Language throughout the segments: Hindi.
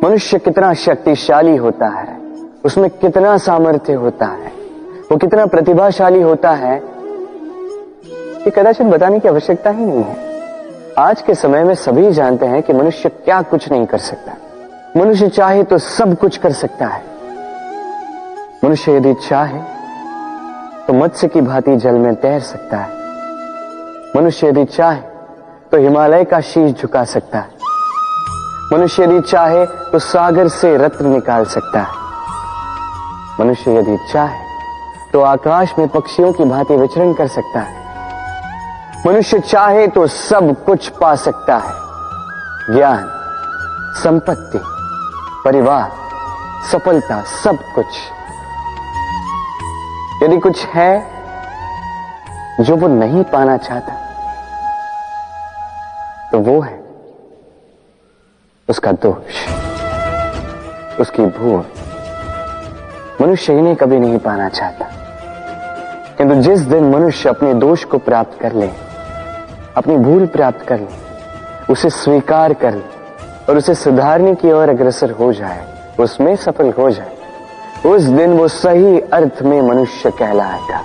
मनुष्य कितना शक्तिशाली होता है, उसमें कितना सामर्थ्य होता है, वो कितना प्रतिभाशाली होता है, ये कदाचित बताने की आवश्यकता ही नहीं है। आज के समय में सभी जानते हैं कि मनुष्य क्या कुछ नहीं कर सकता। मनुष्य चाहे तो सब कुछ कर सकता है। मनुष्य यदि चाहे तो मत्स्य की भांति जल में तैर सकता है। मनुष्य यदि चाहे तो हिमालय का शीश झुका सकता है। मनुष्य यदि चाहे तो सागर से रत्न निकाल सकता है। मनुष्य यदि चाहे तो आकाश में पक्षियों की भांति विचरण कर सकता है। मनुष्य चाहे तो सब कुछ पा सकता है। ज्ञान, संपत्ति, परिवार, सफलता, सब कुछ। यदि कुछ है जो वो नहीं पाना चाहता तो वो है उसका दोष, उसकी भूल। मनुष्य इन्हें कभी नहीं पाना चाहता, किंतु जिस दिन मनुष्य अपने दोष को प्राप्त कर ले, अपनी भूल प्राप्त कर ले, उसे स्वीकार कर ले और उसे सुधारने की ओर अग्रसर हो जाए, उसमें सफल हो जाए, उस दिन वो सही अर्थ में मनुष्य कहलाएगा।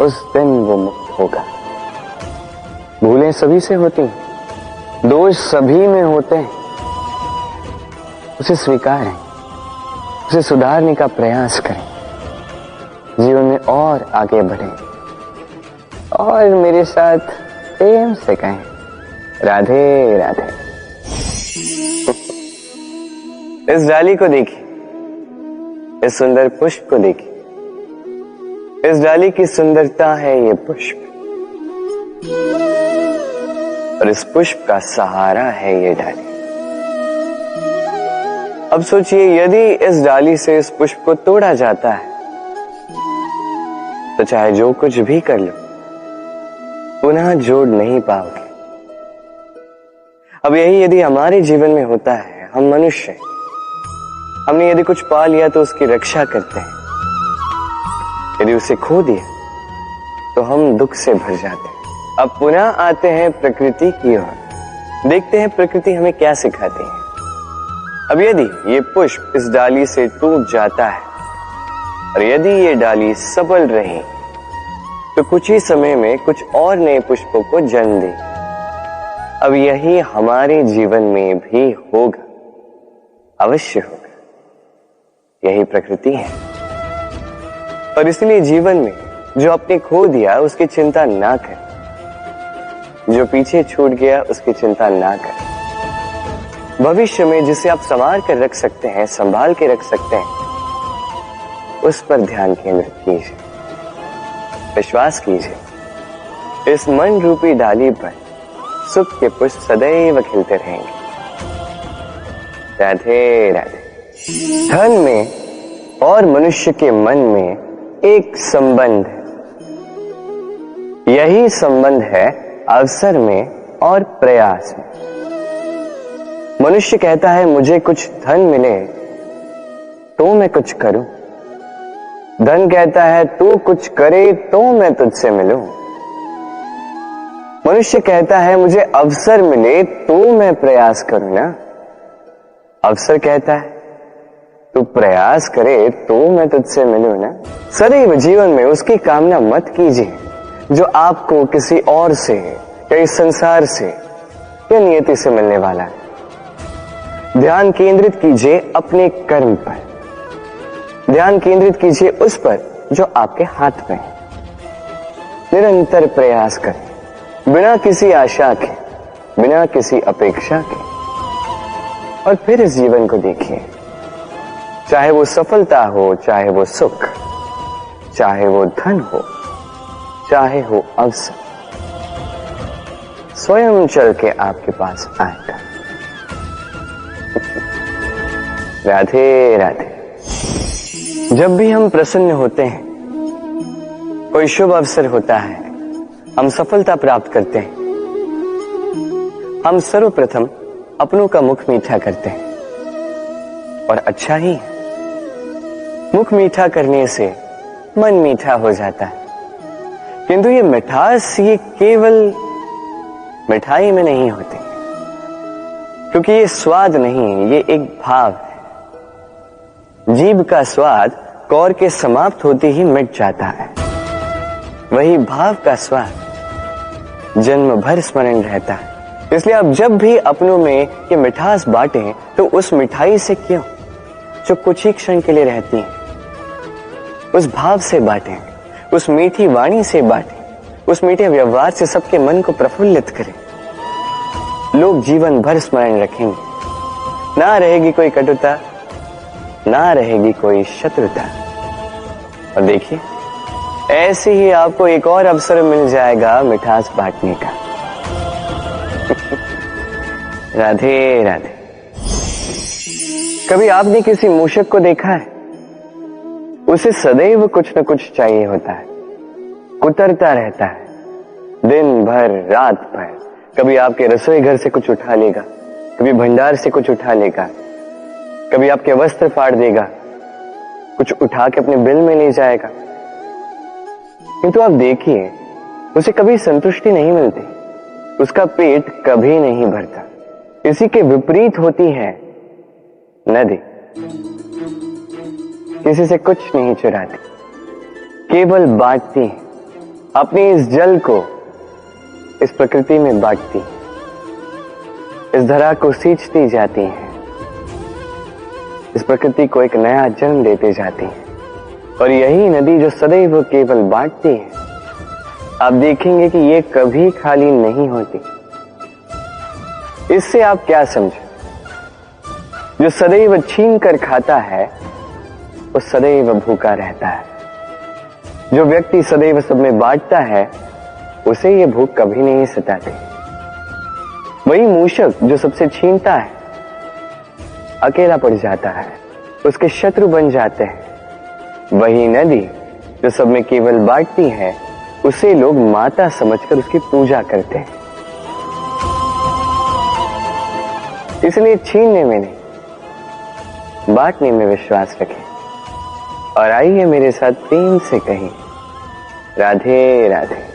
उस दिन वो मुक्त होगा। भूलें सभी से होती हैं, दोष सभी में होते हैं। उसे स्वीकारें, उसे सुधारने का प्रयास करें, जीवन में और आगे बढ़ें और मेरे साथ प्रेम से कहें, राधे राधे। इस डाली को देखिए, इस सुंदर पुष्प को देखिए। इस डाली की सुंदरता है ये पुष्प, और इस पुष्प का सहारा है ये डाली। अब सोचिए, यदि इस डाली से इस पुष्प को तोड़ा जाता है तो चाहे जो कुछ भी कर लो, पुनः जोड़ नहीं पाओगे। अब यही यदि हमारे जीवन में होता है, हम मनुष्य, हमने यदि कुछ पा लिया तो उसकी रक्षा करते हैं, यदि उसे खो दिया तो हम दुख से भर जाते हैं। अब पुनः आते हैं प्रकृति की ओर, देखते हैं प्रकृति हमें क्या सिखाती है। अब यदि ये पुष्प इस डाली से टूट जाता है और यदि ये डाली सबल रही तो कुछ ही समय में कुछ और नए पुष्पों को जन्म दे। अब यही हमारे जीवन में भी होगा, अवश्य होगा। यही प्रकृति है। और इसलिए जीवन में जो आपने खो दिया उसकी चिंता ना कर, जो पीछे छूट गया उसकी चिंता ना कर। भविष्य में जिसे आप संभाल कर रख सकते हैं, संभाल के रख सकते हैं, उस पर ध्यान केंद्रित कीजिए, विश्वास कीजिए। इस मन रूपी डाली पर सुख के पुष्प सदैव खिलते रहेंगे। राधे राधे। धन में और मनुष्य के मन में एक संबंध है। यही संबंध है अवसर में और प्रयास में। मनुष्य कहता है मुझे कुछ धन मिले तो मैं कुछ करूं। धन कहता है तू कुछ करे तो मैं तुझसे मिलूं। मनुष्य कहता है मुझे अवसर मिले तो मैं प्रयास करूं ना। अवसर कहता है तू प्रयास करे तो मैं तुझसे मिलूं ना। सदैव जीवन में उसकी कामना मत कीजिए जो आपको किसी और से या इस संसार से या नियति से मिलने वाला है। ध्यान केंद्रित कीजिए अपने कर्म पर। ध्यान केंद्रित कीजिए उस पर जो आपके हाथ में है। निरंतर प्रयास करें, बिना किसी आशा के, बिना किसी अपेक्षा के, और फिर इस जीवन को देखिए। चाहे वो सफलता हो, चाहे वो सुख, चाहे वो धन हो, चाहे हो अवसर, स्वयं चल के आपके पास आएगा। राधे राधे। जब भी हम प्रसन्न होते हैं, कोई शुभ अवसर होता है, हम सफलता प्राप्त करते हैं, हम सर्वप्रथम अपनों का मुख मीठा करते हैं। और अच्छा ही है, मुख मीठा करने से मन मीठा हो जाता है। किंतु ये मिठास ये केवल मिठाई में नहीं होती, क्योंकि ये स्वाद नहीं, ये एक भाव है। जीभ का स्वाद कौर के समाप्त होते ही मिट जाता है, वही भाव का स्वाद जन्म भर स्मरण रहता है। इसलिए आप जब भी अपनों में ये मिठास बांटें तो उस मिठाई से क्यों जो कुछ ही क्षण के लिए रहती है, उस भाव से बांटें, उस मीठी वाणी से बांटें, उस मीठे व्यवहार से सबके मन को प्रफुल्लित करें। लोग जीवन भर स्मरण रखेंगे। ना रहेगी कोई कटुता, ना रहेगी कोई शत्रुता। और देखिए, ऐसे ही आपको एक और अवसर मिल जाएगा मिठास बांटने का। राधे राधे। कभी आपने किसी मूषक को देखा है? उसे सदैव कुछ न कुछ चाहिए होता है, कुतरता रहता है दिन भर रात भर। कभी आपके रसोई घर से कुछ उठा लेगा, कभी भंडार से कुछ उठा लेगा, कभी आपके वस्त्र फाड़ देगा, कुछ उठा के अपने बिल में ले जाएगा। किंतु आप देखिए, उसे कभी संतुष्टि नहीं मिलती, उसका पेट कभी नहीं भरता। इसी के विपरीत होती है नदी, किसी से कुछ नहीं चुराती, केवल बांटती है। अपने इस जल को इस प्रकृति में बांटती, इस धरा को सींचती जाती है, इस प्रकृति को एक नया जन्म देते जाती है। और यही नदी जो सदैव केवल बांटती है, आप देखेंगे कि ये कभी खाली नहीं होती। इससे आप क्या समझे? जो सदैव छीन कर खाता है वो सदैव भूखा रहता है। जो व्यक्ति सदैव सब में बांटता है उसे ये भूख कभी नहीं सताती। वही मूषक जो सबसे छीनता है अकेला पड़ जाता है, उसके शत्रु बन जाते हैं। वही नदी जो सब में केवल बांटती है, उसे लोग माता समझकर उसकी पूजा करते हैं। इसलिए छीनने में नहीं, बांटने में विश्वास रखें। और आइए मेरे साथ प्रेम से कहें, राधे राधे।